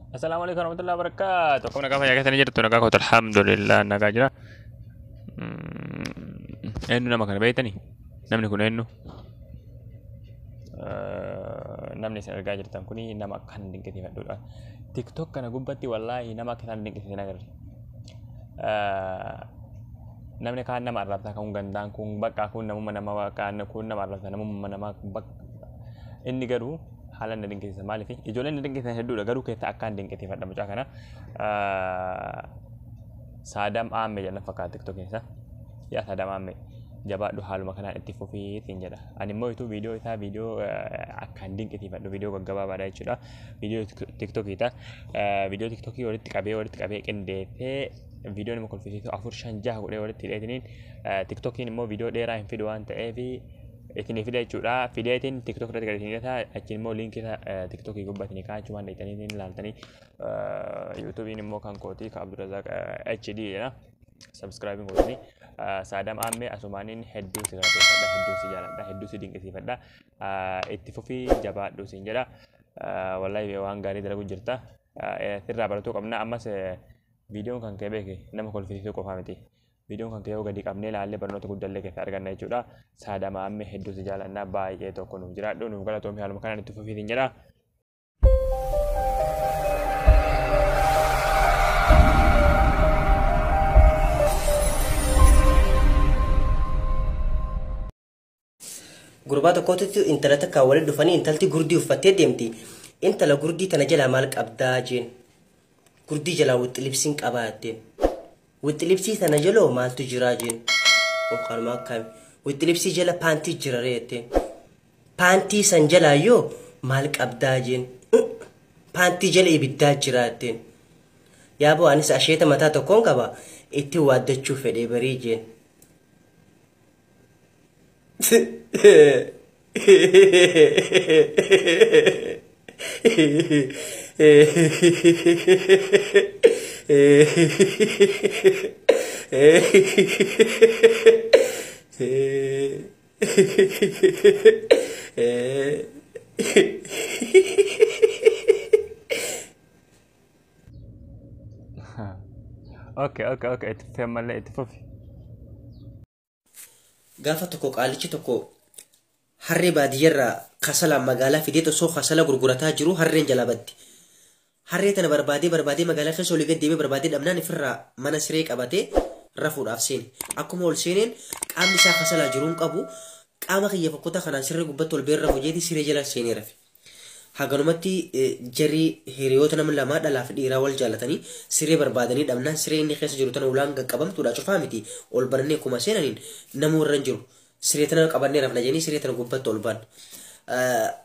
Assalamualaikum warahmatullahi wabarakatuh. Kamu nak apa ya? Kita ni jadi tu nak kau alhamdulillah nak aja. Enu nama kan baik ni. Nama ni kun enu. Nama ni saya gajar tam kuni nama kan ding kita dulu. TikTok kan gumpati wallahi nama kita ding kita nagar. Nama ni kan nama Arab tak kau gandang kung bak aku nama kan kun nama Arab nama bak. Ini garu halan na dinki sa malifi ijolen na dinki sa hedu garu ke ta akan dinki tifat damu kana sadam ame jana faka TikTok ni sa ya sadam ame jaba du halu makana itifofi tinjada ani mo itu video akan dinki tifat do video gaba bada chuda video TikTok kita video TikTok ori tikabe kende te video ni mo konfisi to afur shanja ko de ori tiretinin TikTok ni mo video dera video ante evi Ini video curah video ini TikTok dari kali ini saya akan mau link kita TikTok itu buat ini kan cuma dari ini lantai YouTube ini mau kan koti ke Abdul Razak HD ya subscribing kau ini sadam ame asumanin heading segala ada heading sejalan dah heading seding kesifat dah itifofi jabat dosin jada wallahi bewang gari dalam jerta terra baru tu kamna amas video kan kebe ke nama konfirmasi ko famiti video kan kayo gadi kamne lalle barno to gudalle ke targa na chuda sada ma amme heddu se jala na bay ke to kono jira do no gala to mi halu makana to fi jira gurbata kotitu internet ka wala dufani intalti gurdi ufatte demti intala gurdi tanajala mal qabdajin gurdi jala wut lipsin qabaten وتلبسي تنجلو ما تجراجين وقال ما كان وتلبسي جلا بانتي جراريتين بانتي سنجلا يو مالك أبداجين بانتي جلا إبدا جراتين يا أبو أنس أشيتا متى تكون كبا إتي واد تشوف دي بريجين اوكي تفهم ولا تفوفي قافتكو قالتي تكو حري باديرا خسلا مقالا في ديتو سو خسلا غرغرتا جرو حرين جلابتي حريتنا بربادي مقالا خسو لقد ديبي بربادي دمناني فرا منا سريك أباتي رفور أفسين أكو مول سينين قام نسا خسلا جرون قبو قام خي يفقوتا خنان سري قبطو البير رفو جيدي سري جلا سيني رفي حقنمتي جري هيريوتنا من لما دلا في ديرا والجالتاني سري بربادني دمنا سري إني خيس جروتنا ولان قبم تودا شفامتي والبرني كوما سينانين نمور رنجرو سريتنا قبرني رفنا جاني سريتنا قبطو البان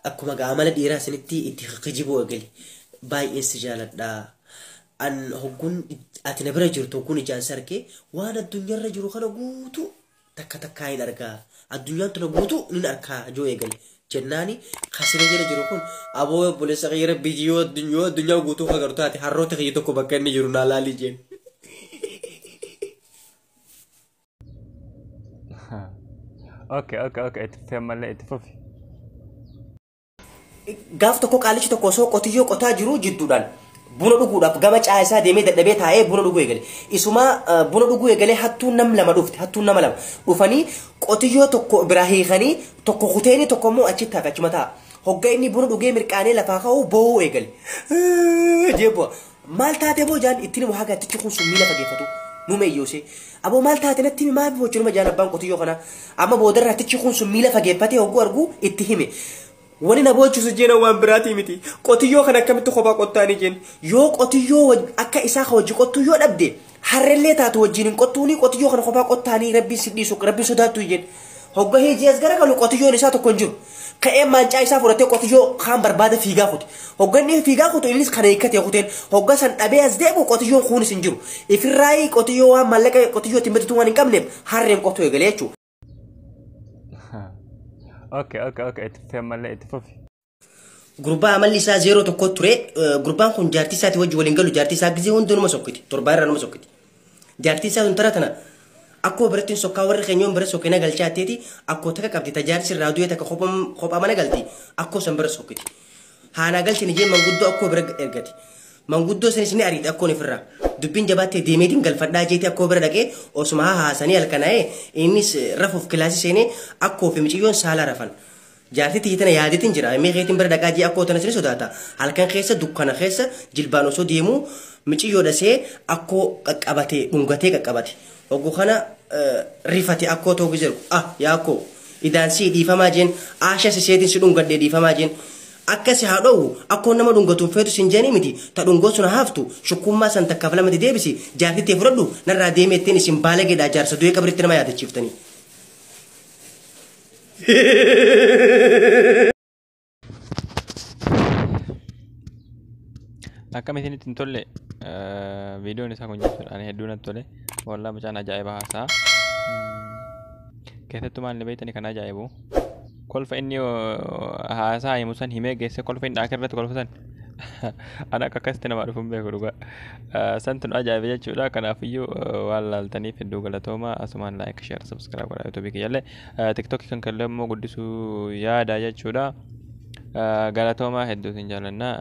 أكو مقامل ديرا سنتي اتخجبو أقلي باي استجالة دا أن هكون أتنبرا جرتو كوني جانساركي وانا الدنيا رجلو خانا قوتو تكاين أركا الدنيا تنا قوتو نين أركا جو يقلي جناني خاسرين جرى جرو كون أبو بوليس غير بيجيو الدنيا قوتو خاقرتاتي حرو تخيطو كو بكاني جرو نالالي جين اوكي تفهم ولا تفوفي gaaf tokko qaalichi tokko osoo qotiyyoo qotaa jiru jidduudhaan buna dhuguudhaaf gama caayisaa deemee dadhabee taa'ee buna dhuguu eegale. Isuma buna dhuguu eegalee hattuun nama lama dhufanii qotiyyoo tokko biraa hiikanii tokko kuteeni tokko immoo achitti hafe achuma taa'a. Hogga inni buna dhugee mirqaanee lafaa ka'uu boo'uu eegale. Jeebbu'a maal taatee boo jaan ittiin immoo haga attichi kun sun miila fageeffatu nuuma iyyoosee. Aboo maal taate natti maa fi wajjinuma jaan abbaan qotiyyoo kana amma boodarra attichi kun sun miila fageeffatee hogguu argu itti hime. wani na bochu sujena wan brati miti qotiyo kana kamtu khoba qottani jen yo qotiyo akka isa khawji qotiyo dabde harrelle taatu wajinin qotuni qotiyo kana khoba qottani rabbi sidisu rabbi sudatu jen hogga hejiyas gara kalu qotiyo ni sato konjur ka e manca isa furate qotiyo kham barbada figa khut hogga ni figa khut ilis khana ikate khuten hogga san dabe as debu qotiyo khuni sinjuru ifrai qotiyo wa malaka qotiyo timbetu wani kamne harrem qotiyo galechu اوكي تفهم ولا تفوفي غروبا عمل لسا زيرو تو كوتري غروبا كون جارتي ساتي وجه ولينغلو جارتي سا غزي وندو ما سوكتي توربار ما سوكتي جارتي سا انتراتنا اكو برتين سوكا ور خنيوم بر سوكينا غلچاتيتي اكو تك كابتي تجار سي راديو تك خوبا مانا غلتي اكو سمبر سوكتي هانا غلتي نجي منغدو اكو بر ارغتي manguddoo sanis ni ariite akkoon ifirraa dubbiin jabaattee deemeetiin galfadhaa jeetee akkoo bira dhaqee osuma haasanii halkanaa'ee innis rafuuf kilaasii seenee akkoo fi miciyyoon saala rafan. Jaartii tiyyi tana yaadetiin jira meeqeetiin bira dhaqaa jee akkoo tanas ni sodaata halkan keessa dukkana keessa jilbaan osoo deemuu miciyyoo dhasee akkoo qaqqabatee dhungatee qaqqabate hogguu kana rifate akkoo ta'uu jiru yaa akkoo idaan si dhiifamaa jeen aasha siseetiin si dhungadhee dhiifamaa jeen akkasi haa dhowu akkoo nama dhungatuun feetu sin jeeni miti ta dhungoo sun haftu shukkummaa san takkaaf lamatti deebisi jaartii tee fudhadhu narraa deemeettiin isin baalageedhaa jaarsa du'ee qabritti nama yaadachiiftanii. Akkamitiin ittiin tolle viidiyoon isaa kun jechuudha. Ani hedduun natti tole. Walaa mucaan ajaa'iba haasaa. Keessattuu maalli beektani kan ajaa'ibu. Kolfa inni haasaa himu san himee geesse kolfa inni dhaaka irratti kolfa san. Ana akka akkasitti nama dhufuun beeku dhugaa. Santu nu ajaa'iba jechuudha. Kanaafiyyuu waan laaltaniif hedduu galatooma. Asumaan laayik, sheer, sabskiraayib godhaa yuutuubii kiyyaallee. Tiktookii kan kallee immoo guddisuu yaada jechuudha. Galatooma hedduu sin jaalannaa.